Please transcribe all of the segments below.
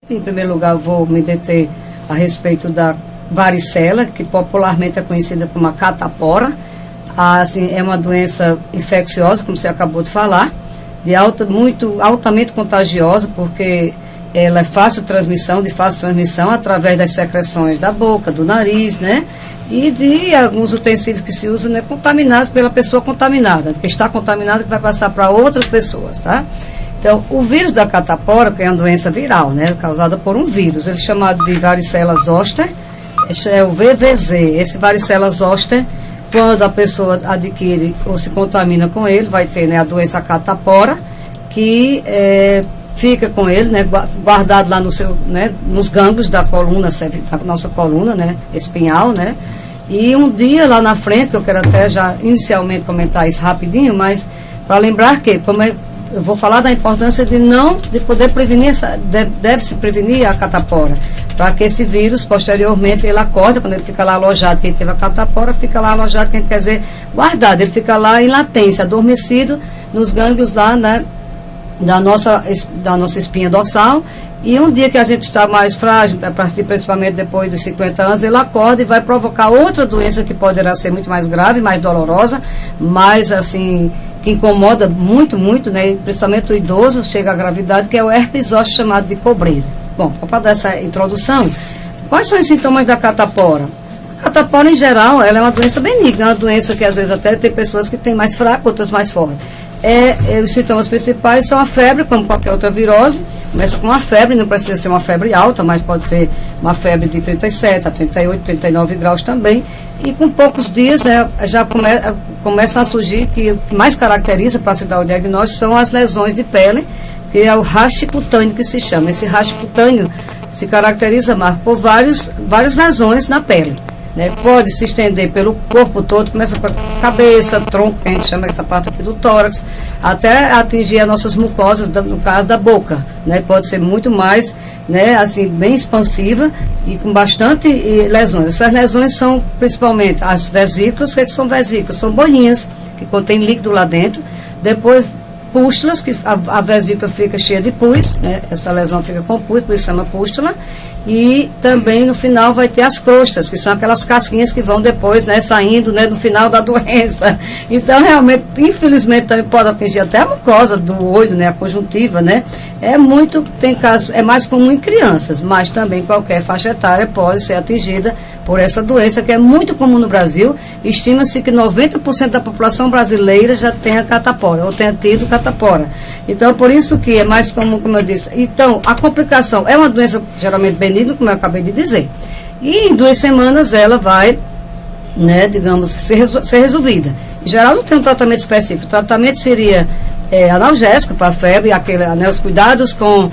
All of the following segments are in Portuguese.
Em primeiro lugar, eu vou me deter a respeito da varicela, que popularmente é conhecida como a catapora. Assim, é uma doença infecciosa, como você acabou de falar, altamente contagiosa, porque ela é de fácil transmissão através das secreções da boca, do nariz, né? E de alguns utensílios que se usam, né, contaminados pela pessoa contaminada, que está contaminada, que vai passar para outras pessoas, tá? Então, o vírus da catapora, que é uma doença viral, né, causada por um vírus, ele é chamado de varicela zoster, é o VVZ. Esse varicela zoster, quando a pessoa adquire ou se contamina com ele, vai ter, né, a doença catapora, que fica com ele, né, guardado lá no seu, né, nos gânglios da coluna, da nossa coluna, né, espinhal, né, e um dia lá na frente, que eu quero até já inicialmente comentar isso rapidinho, mas para lembrar que, como eu vou falar da importância de poder prevenir, deve-se prevenir a catapora, para que esse vírus, posteriormente, ele acorde, quando ele fica lá alojado, quem teve a catapora, fica lá alojado, quem quer dizer, guardado, ele fica lá em latência, adormecido nos gânglios lá, né, da nossa espinha dorsal, e um dia que a gente está mais frágil, principalmente depois dos 50 anos, ele acorda e vai provocar outra doença que poderá ser muito mais grave, mais dolorosa, mais assim, que incomoda muito, muito, né, principalmente o idoso, chega à gravidade, que é o herpes zoster, chamado de cobreiro. Bom, para dar essa introdução, quais são os sintomas da catapora? A catapora, em geral, ela é uma doença benigna, é uma doença que às vezes até tem pessoas que têm mais fraca, outras mais fortes. Os sintomas principais são a febre, como qualquer outra virose. Começa com uma febre, não precisa ser uma febre alta, mas pode ser uma febre de 37 a 38, 39 graus também. E com poucos dias já começam a surgir, que o que mais caracteriza para se dar o diagnóstico são as lesões de pele, que é o raste cutâneo que se chama. Esse raste cutâneo se caracteriza mais por várias lesões na pele. Né, pode se estender pelo corpo todo, começa com a cabeça, tronco, que a gente chama essa parte aqui do tórax, até atingir as nossas mucosas, no caso da boca, né, pode ser muito mais, né, assim, bem expansiva e com bastante lesões. Essas lesões são principalmente as vesículas. O que são vesículas? São bolinhas que contêm líquido lá dentro, depois pústulas, que a vesícula fica cheia de pus, né, essa lesão fica com pus, por isso chama pústula. E também no final vai ter as crostas, que são aquelas casquinhas que vão depois, né, saindo, né, no final da doença. Então, realmente, infelizmente, também pode atingir até a mucosa do olho, né, a conjuntiva, né. Tem casos, é mais comum em crianças, mas também qualquer faixa etária pode ser atingida por essa doença, que é muito comum no Brasil. Estima-se que 90% da população brasileira já tenha catapora, ou tenha tido catapora. Então, por isso que é mais comum, como eu disse. Então, a complicação é uma doença geralmente benigna, como eu acabei de dizer. E em 2 semanas ela vai, né, digamos, ser resolvida. Em geral, não tem um tratamento específico. O tratamento seria analgésico para a febre, né, os cuidados com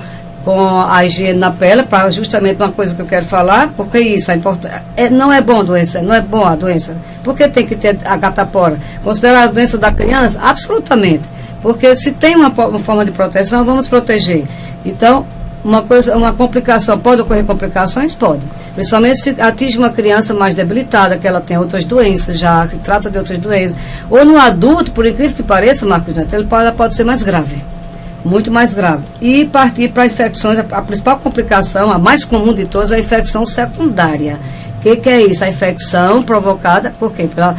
a higiene na pele, para justamente uma coisa que eu quero falar, porque isso é importante. Não é bom a doença. Por que tem que ter a catapora? Considerar a doença da criança? Absolutamente. Porque se tem uma forma de proteção, vamos proteger. Então, uma complicação, pode ocorrer complicações? Pode. Principalmente se atinge uma criança mais debilitada, que ela tem outras doenças já, que trata de outras doenças. Ou no adulto, por incrível que pareça, Marcos Neto, ela pode ser mais grave. Muito mais grave. E partir para infecções, a principal complicação, a mais comum de todas, é a infecção secundária. O que é isso? A infecção provocada por quê? Pelo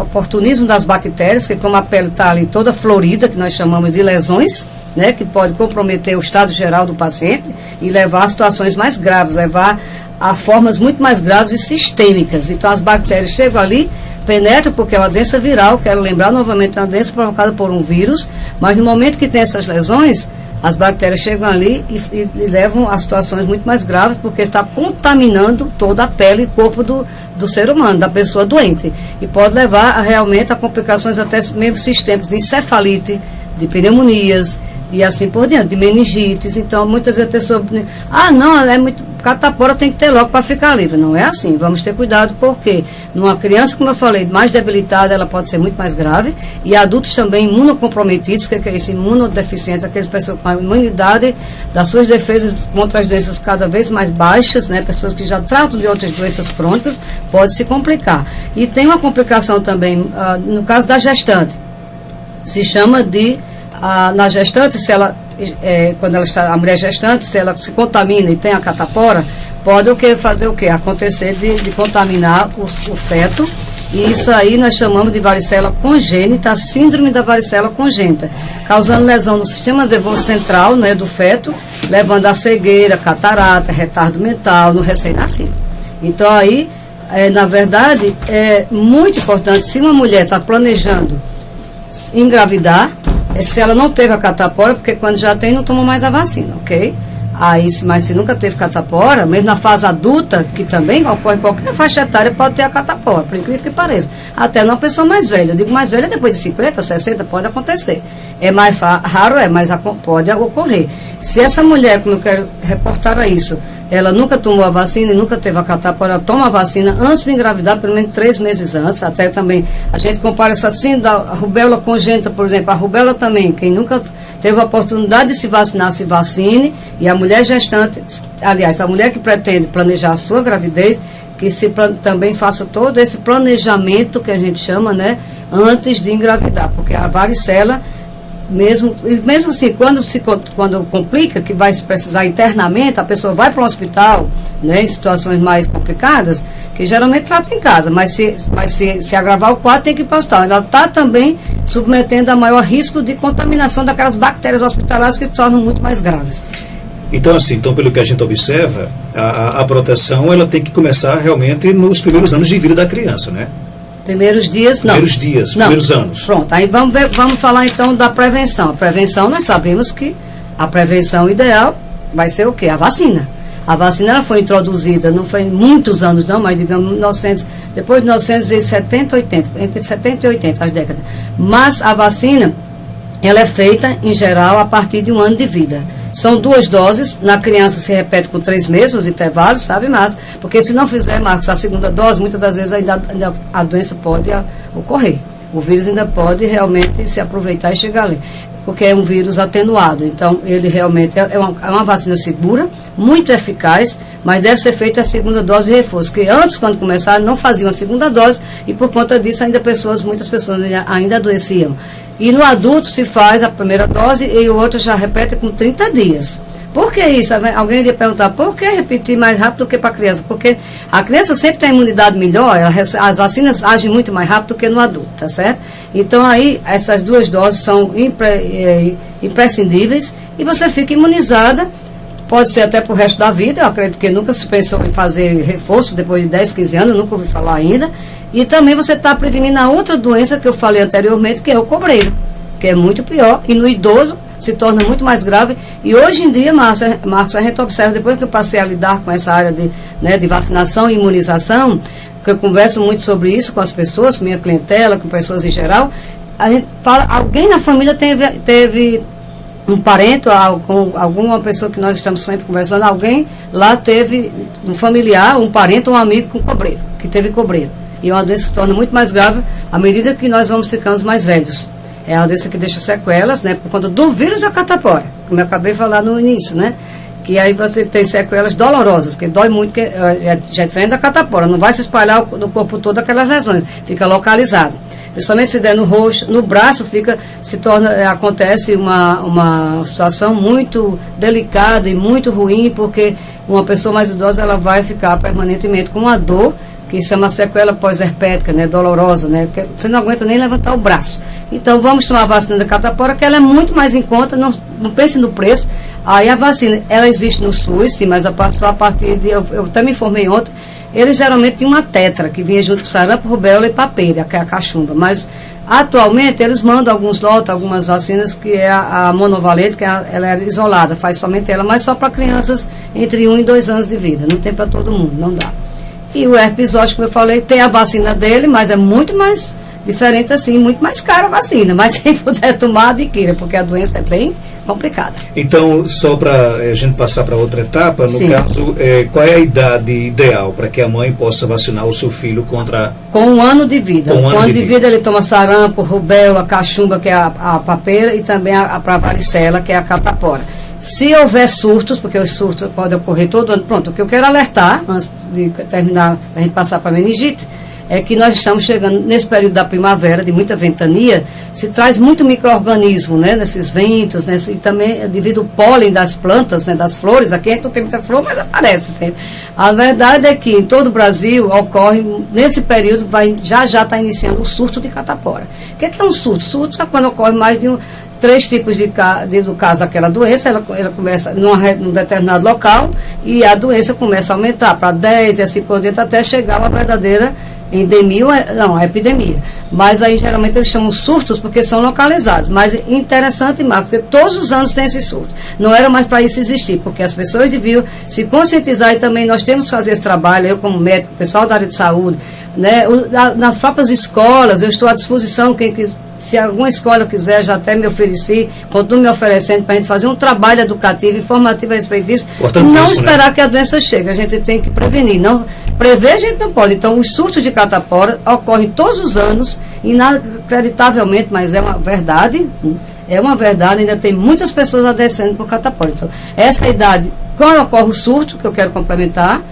oportunismo das bactérias, que como a pele está ali toda florida, que nós chamamos de lesões, né, que pode comprometer o estado geral do paciente e levar a situações mais graves, levar a formas muito mais graves e sistêmicas. Então as bactérias chegam ali, penetram, porque é uma doença viral, quero lembrar novamente, é uma doença provocada por um vírus, mas no momento que tem essas lesões, as bactérias chegam ali e levam a situações muito mais graves, porque está contaminando toda a pele e corpo do ser humano, da pessoa doente. E pode levar realmente a complicações até mesmo sistêmicas de encefalite, de pneumonias e assim por diante, de meningites. Então, muitas vezes a pessoa... não, é muito... catapora tem que ter logo para ficar livre. Não é assim. Vamos ter cuidado, porque numa criança, como eu falei, mais debilitada, ela pode ser muito mais grave. E adultos também imunocomprometidos, que é isso, imunodeficientes, aquelas pessoas com a imunidade das suas defesas contra as doenças cada vez mais baixas, né? Pessoas que já tratam de outras doenças crônicas, pode se complicar. E tem uma complicação também, no caso da gestante. Se chama de, na gestante, se ela quando a mulher gestante, se ela se contamina e tem a catapora, pode fazer o quê? Acontecer de contaminar o feto. E isso aí nós chamamos de varicela congênita, a síndrome da varicela congênita, causando lesão no sistema nervoso central, né, do feto, levando a cegueira, catarata, retardo mental no recém-nascido. Então aí, na verdade, é muito importante, se uma mulher está planejando engravidar, se ela não teve a catapora, porque quando já tem, não toma mais a vacina, ok? Aí, mas se nunca teve catapora, mesmo na fase adulta, que também ocorre em qualquer faixa etária, pode ter a catapora, por incrível que pareça. Até numa pessoa mais velha. Eu digo mais velha, depois de 50, 60, pode acontecer. É mais raro, mas pode ocorrer. Se essa mulher, como eu quero reportar a isso, ela nunca tomou a vacina e nunca teve a catapora, ela toma a vacina antes de engravidar, pelo menos 3 meses antes. Até também, a gente compara essa síndrome da rubéola congênita, por exemplo. A rubéola também, quem nunca teve a oportunidade de se vacinar, se vacine. E a mulher gestante, aliás, a mulher que pretende planejar a sua gravidez, que também faça todo esse planejamento que a gente chama, né, antes de engravidar. Porque a varicela, mesmo assim, quando complica, que vai se precisar internamento, a pessoa vai para um hospital, né, em situações mais complicadas, que geralmente trata em casa, mas se agravar o quadro, tem que ir para o hospital. Ela está também submetendo a maior risco de contaminação daquelas bactérias hospitalares que se tornam muito mais graves. Então, assim, pelo que a gente observa, a proteção ela tem que começar realmente nos primeiros anos de vida da criança, né? Primeiros dias, não. Primeiros anos. Pronto, aí vamos falar então da prevenção. A prevenção, nós sabemos que a prevenção ideal vai ser o quê? A vacina. A vacina ela foi introduzida, não foi em muitos anos não, mas digamos depois de 1970, 80, entre 70 e 80 as décadas. Mas a vacina, ela é feita, em geral, a partir de 1 ano de vida. São 2 doses, na criança se repete com 3 meses, os intervalos, sabe, mas, porque se não fizer, Marcos, a segunda dose, muitas das vezes ainda a doença pode ocorrer. O vírus ainda pode realmente se aproveitar e chegar ali, porque é um vírus atenuado. Então, ele realmente é uma vacina segura, muito eficaz, mas deve ser feita a segunda dose de reforço, que antes, quando começaram, não faziam a segunda dose, e por conta disso, muitas pessoas ainda adoeciam. E no adulto se faz a primeira dose e o outro já repete com 30 dias. Por que isso? Alguém iria perguntar, por que repetir mais rápido do que para a criança? Porque a criança sempre tem a imunidade melhor, as vacinas agem muito mais rápido do que no adulto, tá certo? Então aí, essas 2 doses são imprescindíveis e você fica imunizada, pode ser até para o resto da vida. Eu acredito que nunca se pensou em fazer reforço depois de 10, 15 anos, eu nunca ouvi falar ainda. E também você está prevenindo a outra doença que eu falei anteriormente, que é o cobreiro, que é muito pior, e no idoso se torna muito mais grave. E hoje em dia, Marcos, a gente observa, depois que eu passei a lidar com essa área de vacinação e imunização, que eu converso muito sobre isso com as pessoas, com minha clientela, com pessoas em geral, a gente fala, alguém na família teve um parente, alguma pessoa que nós estamos sempre conversando, alguém lá teve um familiar, um parente ou um amigo com cobreiro, que teve cobreiro. E é uma doença que se torna muito mais grave à medida que nós vamos ficando mais velhos. É uma doença que deixa sequelas, né, por conta do vírus da catapora, como eu acabei de falar no início, né? Que aí você tem sequelas dolorosas, que dói muito, que já é diferente da catapora, não vai se espalhar no corpo todo aquelas lesões, fica localizado. Principalmente se der no rosto, no braço, acontece uma situação muito delicada e muito ruim, porque uma pessoa mais idosa ela vai ficar permanentemente com uma dor, que isso é uma sequela pós-herpética, né, dolorosa, né, porque você não aguenta nem levantar o braço. Então vamos tomar a vacina da catapora, que ela é muito mais em conta, não pense no preço. Aí a vacina, ela existe no SUS, sim, mas só a partir de, eu até me informei ontem, eles geralmente tinham uma tetra, que vinha junto com sarampo, rubéola e papeira, que é a cachumba, mas atualmente eles mandam alguns lotes, algumas vacinas, que é a monovalente, que ela é isolada, faz somente ela, mas só para crianças entre 1 e 2 anos de vida, não tem para todo mundo, não dá. E o herpes zoster, como eu falei, tem a vacina dele, mas é muito mais diferente assim, muito mais cara a vacina. Mas quem puder tomar, adquira, porque a doença é bem complicada. Então, só para a gente passar para outra etapa, no caso, qual é a idade ideal para que a mãe possa vacinar o seu filho contra... Com 1 ano de vida. Com 1 ano de vida ele toma sarampo, rubéola, cachumba, que é a papeira, e também a varicela, que é a catapora. Se houver surtos, porque os surtos podem ocorrer todo ano, pronto, o que eu quero alertar, antes de terminar, para a gente passar para a meningite, é que nós estamos chegando nesse período da primavera, de muita ventania, se traz muito micro-organismo, né, nesses ventos, né, e também devido ao pólen das plantas, né, das flores. Aqui a gente não tem muita flor, mas aparece sempre. A verdade é que em todo o Brasil ocorre, nesse período, já está iniciando o surto de catapora. O que é um surto? Surto é quando ocorre mais de 3 tipos do caso daquela doença, ela começa num determinado local e a doença começa a aumentar para 10 e assim por diante, até chegar a uma verdadeira endemia, não, epidemia. Mas aí geralmente eles chamam surtos porque são localizados. Mas interessante, Marcos, porque todos os anos tem esse surto. Não era mais para isso existir, porque as pessoas deviam se conscientizar e também nós temos que fazer esse trabalho, eu como médico, o pessoal da área de saúde, né, nas próprias escolas, eu estou à disposição, se alguma escola quiser, já até me ofereci, continuo me oferecendo para a gente fazer um trabalho educativo, informativo a respeito disso. Não esperar, né, que a doença chegue, a gente tem que prevenir. Não, prever a gente não pode. Então, os surtos de catapora ocorrem todos os anos, inacreditavelmente, mas é uma verdade, ainda tem muitas pessoas adoecendo por catapora. Então, essa idade, quando ocorre o surto, que eu quero complementar,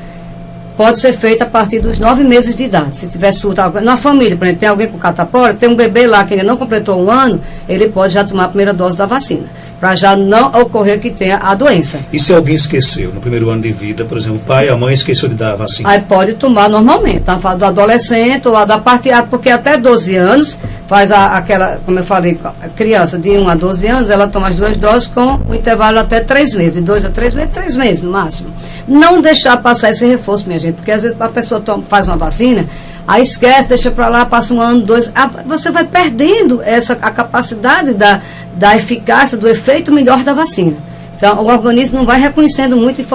pode ser feita a partir dos 9 meses de idade. Se tiver surto na família, por exemplo, tem alguém com catapora, tem um bebê lá que ainda não completou 1 ano, ele pode já tomar a primeira dose da vacina, para já não ocorrer que tenha a doença. E se alguém esqueceu, no primeiro ano de vida, por exemplo, o pai, a mãe esqueceu de dar a vacina? Aí pode tomar normalmente, tá? Do adolescente ou da parte, porque até 12 anos, faz aquela, como eu falei, a criança de 1 a 12 anos, ela toma as 2 doses com o intervalo até 3 meses, de 2 a 3 meses, 3 meses no máximo. Não deixar passar esse reforço, minha gente, porque às vezes a pessoa faz uma vacina, aí esquece, deixa para lá, passa 1 ano, 2, você vai perdendo a capacidade da eficácia, do efeito melhor da vacina. Então, o organismo não vai reconhecendo muito e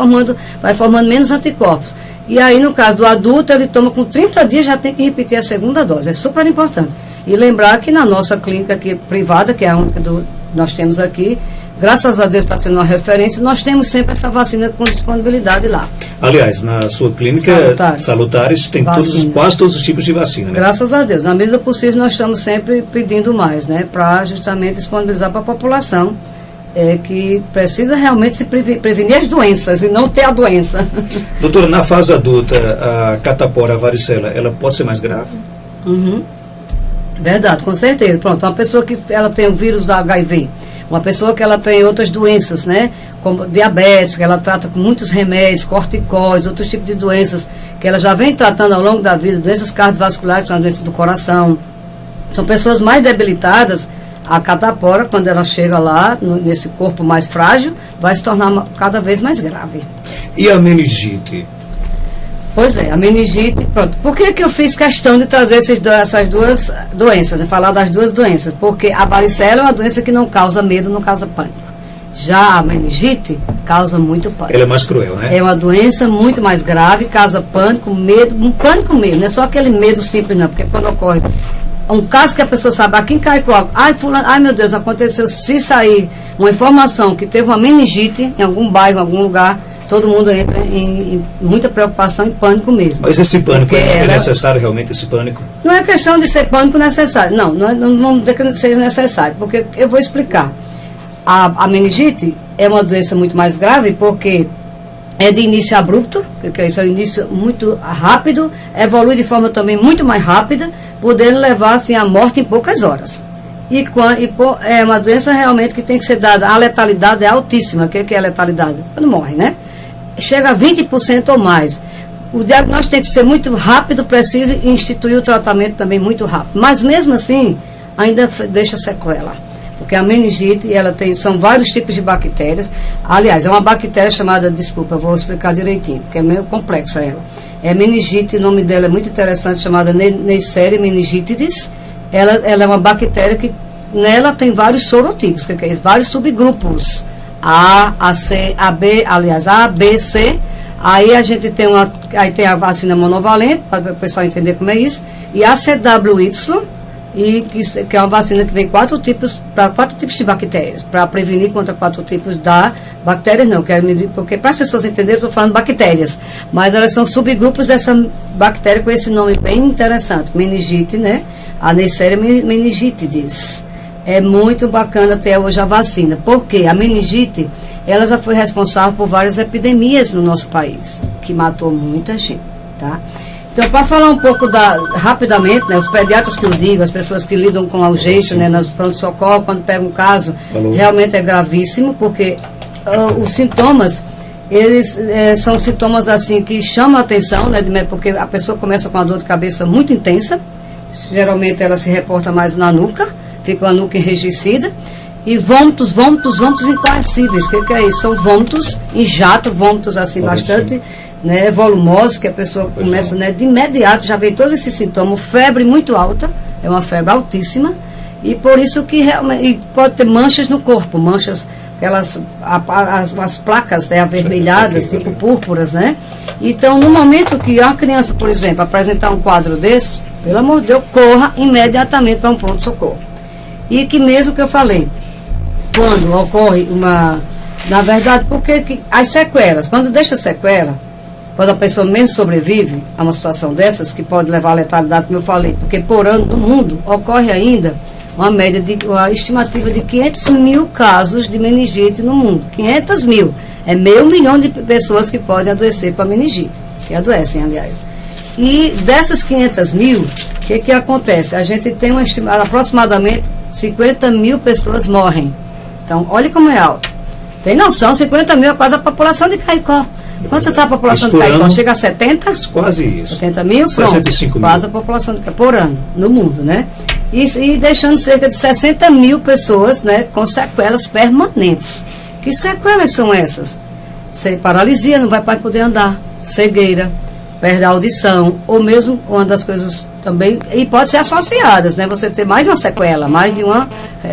vai formando menos anticorpos. E aí, no caso do adulto, ele toma com 30 dias, já tem que repetir a segunda dose. É super importante. E lembrar que na nossa clínica aqui privada, que é a única nós temos aqui, graças a Deus está sendo uma referência, nós temos sempre essa vacina com disponibilidade lá. Aliás, na sua clínica Salutares tem quase todos os tipos de vacina, né? Graças a Deus. Na medida possível, nós estamos sempre pedindo mais, né? Para justamente disponibilizar para a população que precisa realmente se prevenir as doenças e não ter a doença. Doutora, na fase adulta, a catapora, a varicela, ela pode ser mais grave? Uhum. Verdade, com certeza. Pronto, uma pessoa que ela tem o vírus da HIV, uma pessoa que ela tem outras doenças, né, como diabetes, que ela trata com muitos remédios, corticóides, outros tipos de doenças que ela já vem tratando ao longo da vida, doenças cardiovasculares, que são as doenças do coração. São pessoas mais debilitadas. A catapora, quando ela chega lá, nesse corpo mais frágil, vai se tornar cada vez mais grave. E a meningite? Pois é, a meningite, pronto. Por que eu fiz questão de trazer essas duas doenças, né? Falar das duas doenças? Porque a varicela é uma doença que não causa medo, não causa pânico. Já a meningite causa muito pânico. Ela é mais cruel, né? É uma doença muito mais grave, causa pânico, medo, um pânico mesmo, não é só aquele medo simples não, porque quando ocorre um caso que a pessoa sabe, quem cai com água, ai meu Deus, aconteceu, se sair uma informação que teve uma meningite em algum bairro, em algum lugar, todo mundo entra em muita preocupação e pânico mesmo. Mas esse pânico é necessário realmente, esse pânico? Não é questão de ser pânico necessário, não vamos dizer que seja necessário, porque eu vou explicar. A meningite é uma doença muito mais grave porque é de início abrupto, porque isso é um início muito rápido, evolui de forma também muito mais rápida, podendo levar assim, à morte em poucas horas. É uma doença realmente que tem que ser dada, a letalidade é altíssima. O que é a letalidade? Quando morre, né? Chega a 20% ou mais. O diagnóstico tem que ser muito rápido, preciso e instituir o tratamento também muito rápido. Mas mesmo assim, ainda deixa sequela. Porque a meningite, são vários tipos de bactérias. Aliás, é uma bactéria chamada, desculpa, eu vou explicar direitinho, porque é meio complexa ela. É meningite, o nome dela é muito interessante, chamada Neisseria meningitidis. Ela é uma bactéria que nela tem vários sorotipos, que é isso? Vários subgrupos. A, C, A, B, aliás, A, B, C. Aí a gente tem tem a vacina monovalente, para o pessoal entender como é isso, e a CWY, que é uma vacina que vem para 4 tipos de bactérias, para prevenir contra 4 tipos da bactérias, não, porque para as pessoas entenderem, eu estou falando bactérias, mas elas são subgrupos dessa bactéria com esse nome bem interessante, meningite, né? A Neisseria meningitidis. É muito bacana ter hoje a vacina, porque a meningite, ela já foi responsável por várias epidemias no nosso país, que matou muita gente, tá? Então, para falar um pouco rapidamente, né, os pediatras que eu digo, as pessoas que lidam com a urgência, né, nos pronto-socorro, quando pega um caso, realmente é gravíssimo, porque os sintomas, eles são sintomas assim que chamam a atenção, né, porque a pessoa começa com uma dor de cabeça muito intensa, geralmente ela se reporta mais na nuca, fica a nuca enrijecida, e vômitos incoercíveis. O que é isso? São vômitos em jato, vômitos assim bastante, né, volumosos, que a pessoa começa, né, de imediato, já vem todos esses sintomas, febre muito alta, é uma febre altíssima, e por isso que realmente pode ter manchas no corpo, manchas, as placas, né, avermelhadas, tipo púrpuras, né? Então, no momento que a criança, por exemplo, apresentar um quadro desse, pelo amor de Deus, corra imediatamente para um pronto-socorro. E que mesmo que eu falei, quando ocorre na verdade, porque as sequelas, quando deixa sequela, quando a pessoa mesmo sobrevive a uma situação dessas, que pode levar à letalidade, como eu falei, porque por ano no mundo ocorre ainda uma estimativa de 500 mil casos de meningite no mundo. 500 mil. É 500 mil de pessoas que podem adoecer com a meningite, que adoecem, aliás. E dessas 500 mil, o que acontece? A gente tem uma estimada, aproximadamente 50 mil pessoas morrem. Então, olha como é alto. Tem noção, 50 mil é quase a população de Caicó. Quanto está a população de Caicó? Chega a 70? Quase isso. 70 mil? 65 pronto, mil. quase a população de Caicó, por ano, no mundo, né? E deixando cerca de 60 mil pessoas, né, com sequelas permanentes. Que sequelas são essas? Paralisia, não vai mais poder andar, cegueira, perde a audição, ou mesmo uma das coisas também, e pode ser associadas, né? Você ter mais de uma sequela, mais de uma,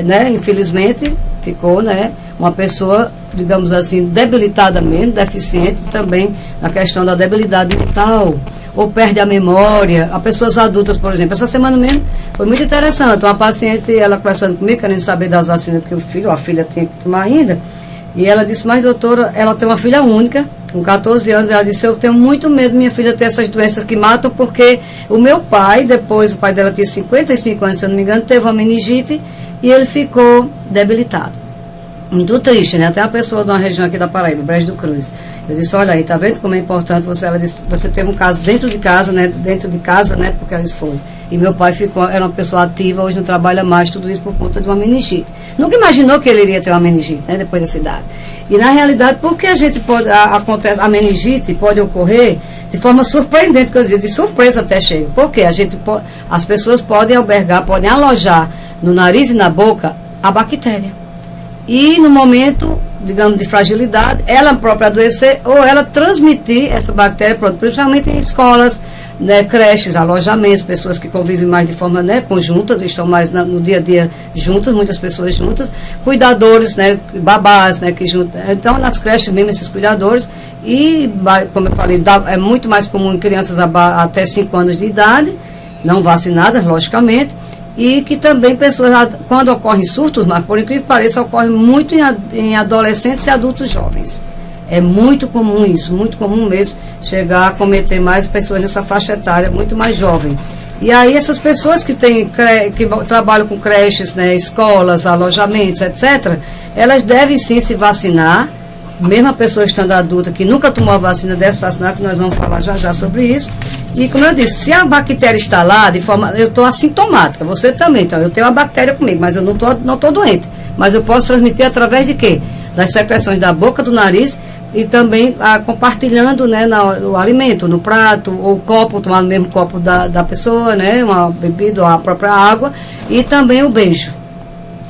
né? Infelizmente, ficou, né, uma pessoa, digamos assim, debilitada mesmo, deficiente também na questão da debilidade mental, ou perde a memória. A pessoas adultas, por exemplo, essa semana mesmo foi muito interessante, uma paciente, ela conversando comigo, querendo saber das vacinas que a filha tem que tomar ainda, e ela disse, mas doutora, ela tem uma filha única, com 14 anos, ela disse, eu tenho muito medo minha filha ter essas doenças que matam, porque o meu pai, depois, o pai dela tinha 55 anos, se eu não me engano, teve uma meningite, e ele ficou debilitado. Muito triste, né? Até uma pessoa de uma região aqui da Paraíba, Brejo do Cruz. Eu disse, olha aí, tá vendo como é importante você? Ela disse, você teve um caso dentro de casa, né? Porque eles foram. E meu pai era uma pessoa ativa, hoje não trabalha mais, tudo isso por conta de uma meningite. Nunca imaginou que ele iria ter uma meningite, né? Depois dessa idade. E na realidade, porque a gente pode, acontece, a meningite pode ocorrer de forma surpreendente, que eu digo, de surpresa até chega. Porque as pessoas podem albergar, podem alojar no nariz e na boca a bactéria. E no momento, digamos, de fragilidade, ela própria adoecer ou ela transmitir essa bactéria, principalmente em escolas, né, creches, alojamentos, pessoas que convivem mais de forma, né, conjunta, estão mais no dia a dia juntas, muitas pessoas juntas, cuidadores, né, babás, né, que juntam. Então, nas creches mesmo, esses cuidadores, e, como eu falei, é muito mais comum em crianças até 5 anos de idade, não vacinadas, logicamente, e que também pessoas, quando ocorrem surtos, mas por incrível que pareça, ocorre muito em adolescentes e adultos jovens. É muito comum isso, muito comum mesmo, chegar a cometer mais pessoas nessa faixa etária, muito mais jovem. E aí essas pessoas que trabalham com creches, né, escolas, alojamentos, etc., elas devem sim se vacinar, mesmo a pessoa estando adulta que nunca tomou a vacina, deve se vacinar, que nós vamos falar já sobre isso. E como eu disse, se a bactéria está lá, eu estou assintomática, você também, então eu tenho a bactéria comigo, mas eu não estou doente. Mas eu posso transmitir através de quê? Das secreções da boca, do nariz, e também compartilhando, né, o alimento, no prato, ou copo, tomar no mesmo copo da pessoa, né, uma bebida ou a própria água, e também o beijo.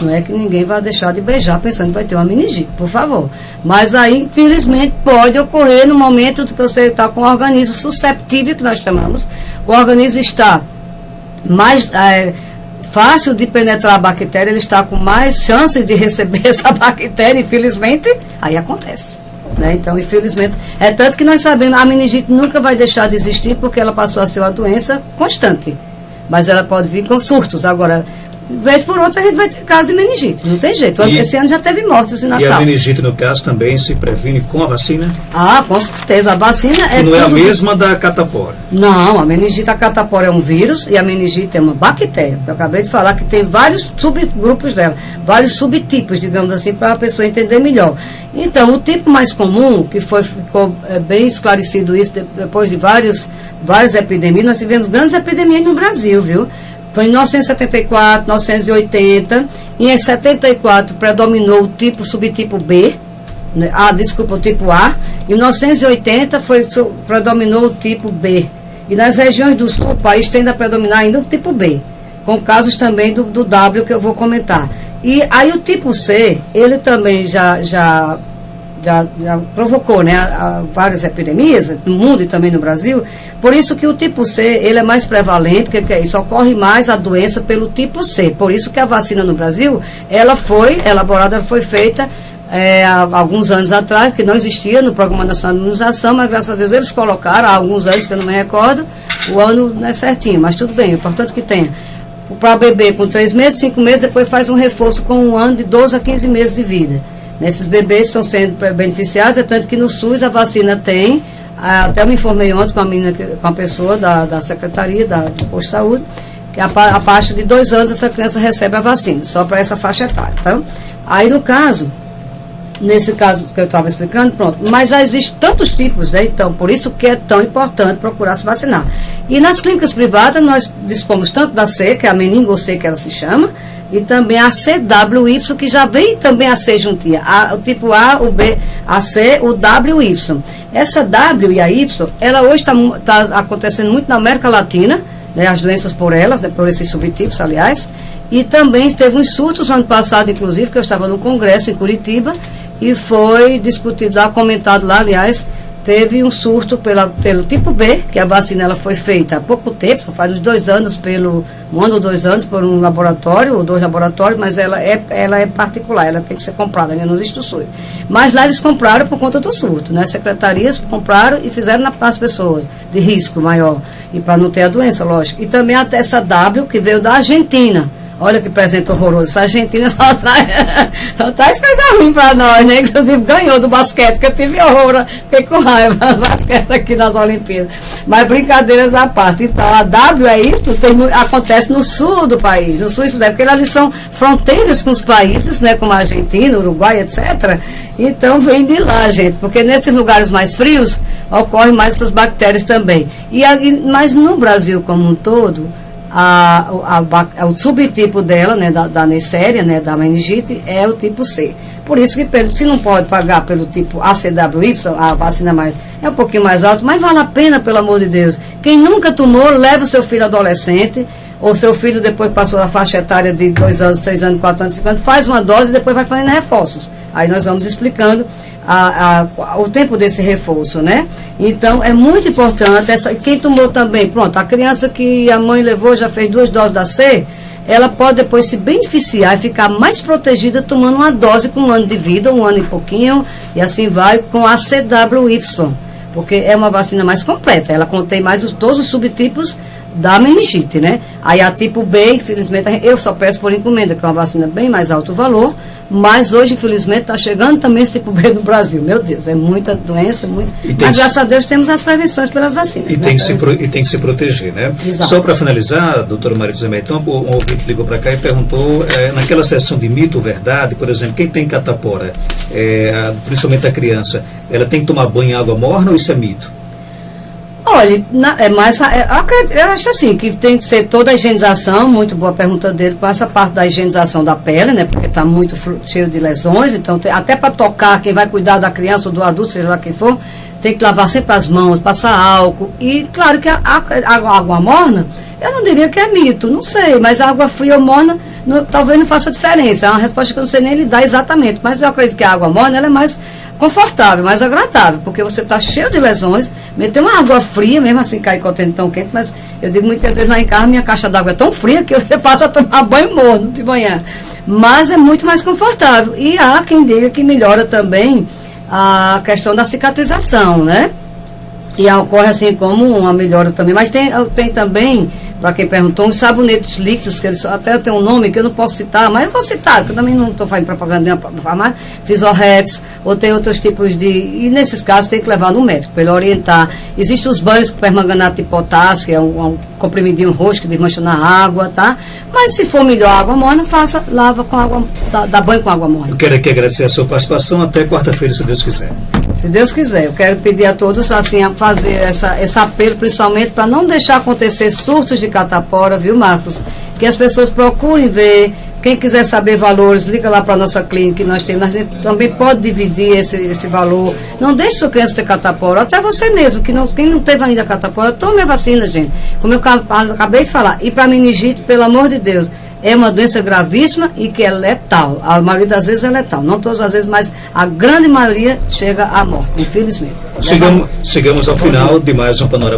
Não é que ninguém vai deixar de beijar pensando que vai ter uma meningite, por favor. Mas aí, infelizmente, pode ocorrer no momento que você está com o organismo susceptível, que nós chamamos. O organismo está mais fácil de penetrar a bactéria, ele está com mais chances de receber essa bactéria, infelizmente, aí acontece. Né? Então, infelizmente, é tanto que nós sabemos, a meningite nunca vai deixar de existir, porque ela passou a ser uma doença constante. Mas ela pode vir com surtos. Agora, vez por outra a gente vai ter caso de meningite, não tem jeito. Esse ano já teve mortes em Natal. E a meningite, no caso, também se previne com a vacina? Com certeza. A vacina é... Não é a mesma da catapora? Não, a meningite, a catapora é um vírus e a meningite é uma bactéria. Eu acabei de falar que tem vários subgrupos dela, vários subtipos, digamos assim, para a pessoa entender melhor. Então, o tipo mais comum, que ficou bem esclarecido isso depois de várias epidemias, nós tivemos grandes epidemias no Brasil, viu? Foi em 1974, 1980, e em 74 predominou o subtipo B, né? O tipo A, e em 1980 predominou o tipo B. E nas regiões do sul, o país tende a predominar ainda o tipo B, com casos também do W que eu vou comentar. E aí o tipo C, ele também já provocou, né, várias epidemias no mundo e também no Brasil. Por isso que o tipo C, ele é mais prevalente, que é isso, ocorre mais a doença pelo tipo C. Por isso que a vacina no Brasil, ela foi elaborada, ela foi feita há alguns anos atrás, que não existia no Programa Nacional de Imunização, mas graças a Deus eles colocaram, há alguns anos que eu não me recordo, o ano não é certinho, mas tudo bem, é importante que tenha. Para bebê com 3 meses, 5 meses, depois faz um reforço com 1 ano de 12 a 15 meses de vida. Esses bebês estão sendo beneficiados, é tanto que no SUS a vacina tem, até eu me informei ontem com a pessoa da Secretaria do Posto de Saúde, que a partir de 2 anos essa criança recebe a vacina, só para essa faixa etária. Tá? Aí nesse caso que eu estava explicando, pronto, mas já existem tantos tipos, né? Então, por isso que é tão importante procurar se vacinar. E nas clínicas privadas nós dispomos tanto da C, que é a meningo C que ela se chama, e também a CWY, que já vem também a C juntinha, o tipo A, o B, a C, o WY. Essa W e a Y, ela hoje está acontecendo muito na América Latina, né, as doenças por elas, né, por esses subtipos, aliás, e também teve uns surtos no ano passado, inclusive, que eu estava no congresso em Curitiba, e foi discutido lá, comentado lá, aliás, teve um surto pelo tipo B, que a vacina ela foi feita há pouco tempo, só faz uns 2 anos, 1 ano ou 2 anos, por um laboratório, ou 2 laboratórios, mas ela é particular, ela tem que ser comprada, ainda não existe o SUS. Mas lá eles compraram por conta do surto, né? As secretarias compraram e fizeram para as pessoas de risco maior, e para não ter a doença, lógico. E também até essa W, que veio da Argentina. Olha que presente horroroso. Essa Argentina só traz coisa ruim para nós, né? Inclusive ganhou do basquete, que eu tive horror, fiquei com raiva do basquete aqui nas Olimpíadas. Mas brincadeiras à parte. Então, a W é isso, acontece no sul do país, no sul e sudeste, porque ali são fronteiras com os países, né? Como a Argentina, Uruguai, etc. Então, vem de lá, gente, porque nesses lugares mais frios, ocorrem mais essas bactérias também. Mas no Brasil como um todo, o subtipo dela, né, da Neisseria, né, da meningite, é o tipo C. Por isso que se não pode pagar pelo tipo ACWY, a vacina é um pouquinho mais alta, mas vale a pena, pelo amor de Deus. Quem nunca tomou, leva o seu filho adolescente, ou seu filho depois passou a faixa etária de 2 anos, 3 anos, 4 anos, 5 anos, faz uma dose e depois vai fazendo reforços. Aí nós vamos explicando o tempo desse reforço, né? Então, é muito importante, quem tomou também, pronto, a criança que a mãe levou, já fez 2 doses da C, ela pode depois se beneficiar e ficar mais protegida tomando uma dose com 1 ano de vida, 1 ano e pouquinho, e assim vai com a CWY, porque é uma vacina mais completa, ela contém mais todos os subtipos da meningite, né? Aí a tipo B, infelizmente, eu só peço por encomenda, que é uma vacina bem mais alto valor, mas hoje, infelizmente, está chegando também esse tipo B no Brasil. Meu Deus, é muita doença, mas graças a Deus temos as prevenções pelas vacinas. E, né? Tem que se proteger, né? Exato. Só para finalizar, doutora Maria José Meitão, um ouvinte ligou para cá e perguntou, naquela sessão de mito ou verdade, por exemplo, quem tem catapora, principalmente a criança, ela tem que tomar banho em água morna ou isso é mito? Olha, eu acho assim, que tem que ser toda a higienização, muito boa a pergunta dele, com essa parte da higienização da pele, né, porque está muito cheio de lesões, então até para tocar, quem vai cuidar da criança ou do adulto, seja lá quem for, tem que lavar sempre as mãos, passar álcool, e claro que a água morna, eu não diria que é mito, não sei, mas a água fria ou morna talvez não faça diferença, é uma resposta que eu não sei nem lhe dar exatamente, mas eu acredito que a água morna ela é mais confortável, mais agradável, porque você está cheio de lesões, meter uma água fria, mesmo assim cair contendo tão quente, mas eu digo muitas vezes lá em casa, minha caixa d'água é tão fria que eu passo a tomar banho morno de manhã, mas é muito mais confortável, e há quem diga que melhora também a questão da cicatrização, né? E ocorre assim como uma melhora também. Mas tem também, para quem perguntou, uns sabonetes líquidos, que eles até tem um nome que eu não posso citar, mas eu vou citar, que eu também não estou fazendo propaganda para farmácia, Fisorrex, ou tem outros tipos de... E nesses casos tem que levar no médico, para ele orientar. Existem os banhos com permanganato de potássio, que é um comprimidinho roxo que desmancha na água, tá? Mas se for melhor água morna, lava com água, dá banho com água morna. Eu quero aqui agradecer a sua participação, até quarta-feira, se Deus quiser. Se Deus quiser, eu quero pedir a todos assim, a fazer esse apelo, principalmente para não deixar acontecer surtos de catapora, viu, Marcos? Que as pessoas procurem ver. Quem quiser saber valores, liga lá para a nossa clínica, que nós temos. A gente também pode dividir esse valor. Não deixe sua criança ter catapora, até você mesmo, quem não teve ainda catapora, tome a vacina, gente. Como eu acabei de falar. E para meningite, pelo amor de Deus, é uma doença gravíssima e que é letal. A maioria das vezes é letal. Não todas as vezes, mas a grande maioria chega à morte, infelizmente. Chegamos ao final de mais um Panorama.